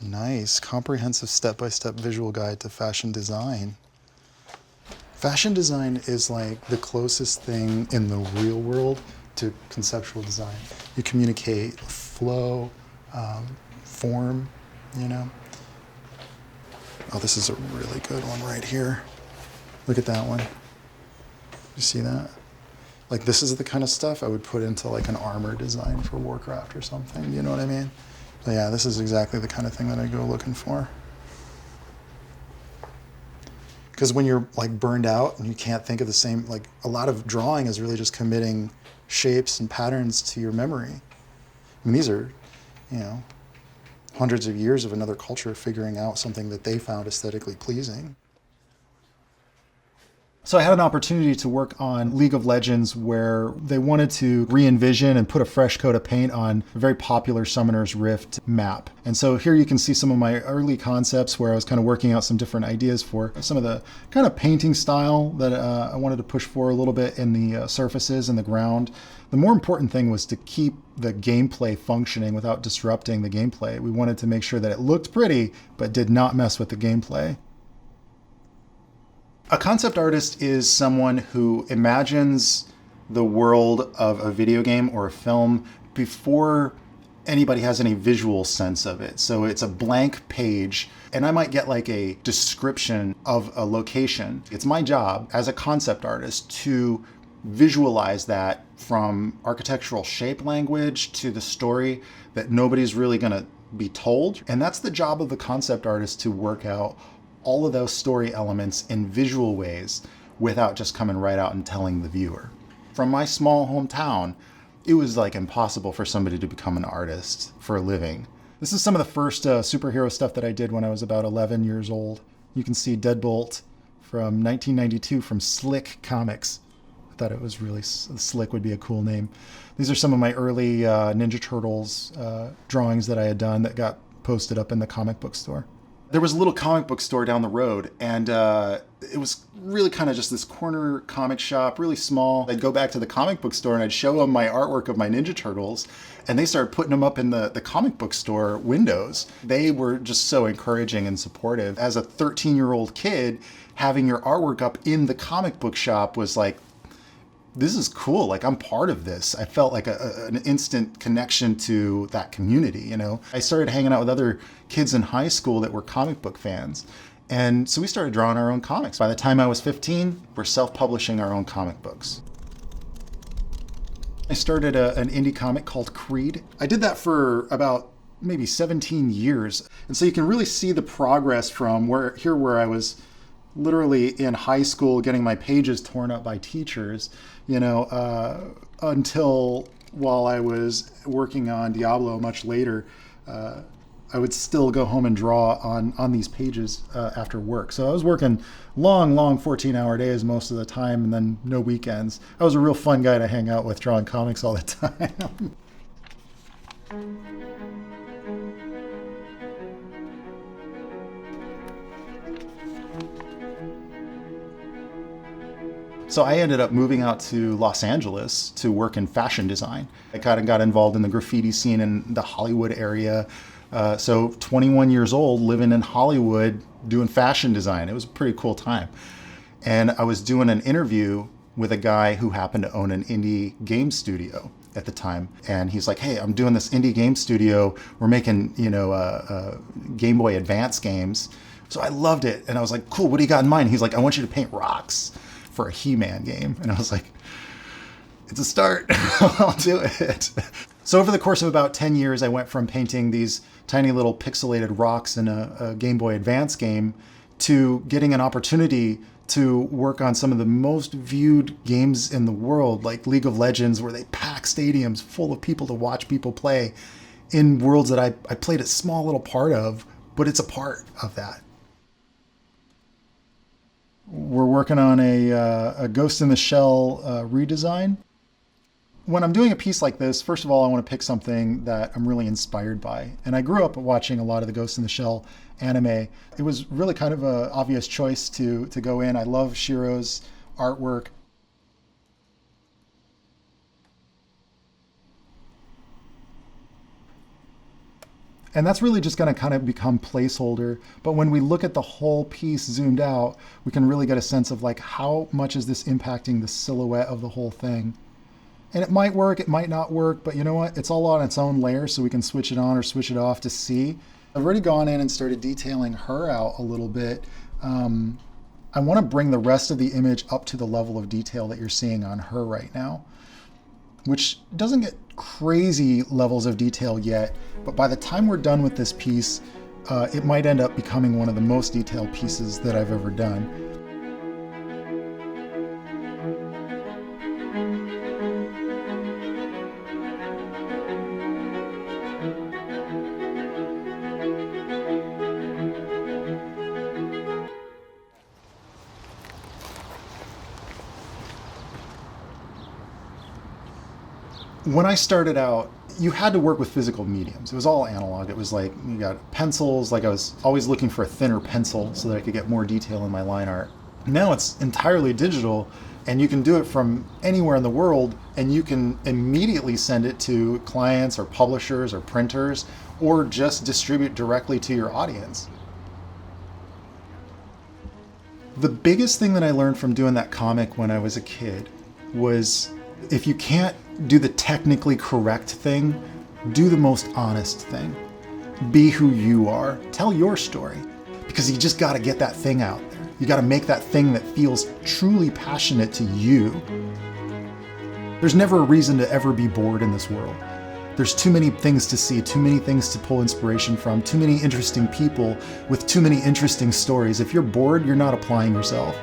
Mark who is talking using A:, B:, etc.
A: Nice. Comprehensive step-by-step visual guide to fashion design. Fashion design is like the closest thing in the real world to conceptual design. You communicate flow, form, you know. Oh, this is a really good one right here. Look at that one. You see that? Like, this is the kind of stuff I would put into like an armor design for Warcraft or something. You know what I mean? But yeah, this is exactly the kind of thing that I go looking for. Because when you're like burned out and you can't think of the same, like a lot of drawing is really just committing shapes and patterns to your memory. I mean, these are, you know, hundreds of years of another culture figuring out something that they found aesthetically pleasing. So I had an opportunity to work on League of Legends where they wanted to re-envision and put a fresh coat of paint on a very popular Summoner's Rift map. And so here you can see some of my early concepts where I was kind of working out some different ideas for some of the kind of painting style that I wanted to push for a little bit in the surfaces and the ground. The more important thing was to keep the gameplay functioning without disrupting the gameplay. We wanted to make sure that it looked pretty, but did not mess with the gameplay. A concept artist is someone who imagines the world of a video game or a film before anybody has any visual sense of it. So it's a blank page, and I might get like a description of a location. It's my job as a concept artist to visualize that from architectural shape language to the story that nobody's really going to be told. And that's the job of the concept artist, to work out all of those story elements in visual ways without just coming right out and telling the viewer. From my small hometown, it was like impossible for somebody to become an artist for a living. This is some of the first superhero stuff that I did when I was about 11 years old. You can see Deadbolt from 1992 from Slick Comics. I thought it was really, Slick would be a cool name. These are some of my early Ninja Turtles drawings that I had done that got posted up in the comic book store. There was a little comic book store down the road, and it was really kind of just this corner comic shop, really small. I'd go back to the comic book store and I'd show them my artwork of my Ninja Turtles, and they started putting them up in the comic book store windows. They were just so encouraging and supportive. As a 13-year-old kid, having your artwork up in the comic book shop was like, this is cool. Like, I'm part of this. I felt like an instant connection to that community, you know? I started hanging out with other kids in high school that were comic book fans. And so we started drawing our own comics. By the time I was 15, we're self-publishing our own comic books. I started an indie comic called Creed. I did that for about maybe 17 years. And so you can really see the progress from where I was literally in high school getting my pages torn up by teachers, you know, until while I was working on Diablo much later, I would still go home and draw on these pages after work. So I was working long 14-hour days most of the time, and then no weekends. I was a real fun guy to hang out with, drawing comics all the time. So I ended up moving out to Los Angeles to work in fashion design. I kind of got involved in the graffiti scene in the Hollywood area. So 21 years old, living in Hollywood, doing fashion design. It was a pretty cool time. And I was doing an interview with a guy who happened to own an indie game studio at the time. And he's like, hey, I'm doing this indie game studio. We're making, you know, Game Boy Advance games. So I loved it. And I was like, cool, what do you got in mind? He's like, I want you to paint rocks for a He-Man game. And I was like, it's a start. I'll do it. So over the course of about 10 years, I went from painting these tiny little pixelated rocks in a Game Boy Advance game to getting an opportunity to work on some of the most viewed games in the world, like League of Legends, where they pack stadiums full of people to watch people play in worlds that I played a small little part of, but it's a part of that. We're working on a Ghost in the Shell redesign. When I'm doing a piece like this, first of all, I want to pick something that I'm really inspired by. And I grew up watching a lot of the Ghost in the Shell anime. It was really kind of an obvious choice to go in. I love Shiro's artwork. And that's really just going to kind of become placeholder. But when we look at the whole piece zoomed out, we can really get a sense of like how much is this impacting the silhouette of the whole thing. And it might work, it might not work, but you know what? It's all on its own layer, so we can switch it on or switch it off to see. I've already gone in and started detailing her out a little bit. I want to bring the rest of the image up to the level of detail that you're seeing on her right now, which doesn't get crazy levels of detail yet, but by the time we're done with this piece, it might end up becoming one of the most detailed pieces that I've ever done. When I started out, you had to work with physical mediums. It was all analog. It was like you got pencils, like I was always looking for a thinner pencil so that I could get more detail in my line art. Now it's entirely digital, and you can do it from anywhere in the world, and you can immediately send it to clients or publishers or printers, or just distribute directly to your audience. The biggest thing that I learned from doing that comic when I was a kid was, if you can't do the technically correct thing, do the most honest thing. Be who you are. Tell your story. Because you just got to get that thing out there. You got to make that thing that feels truly passionate to you. There's never a reason to ever be bored in this world. There's too many things to see, too many things to pull inspiration from, too many interesting people with too many interesting stories. If you're bored, you're not applying yourself.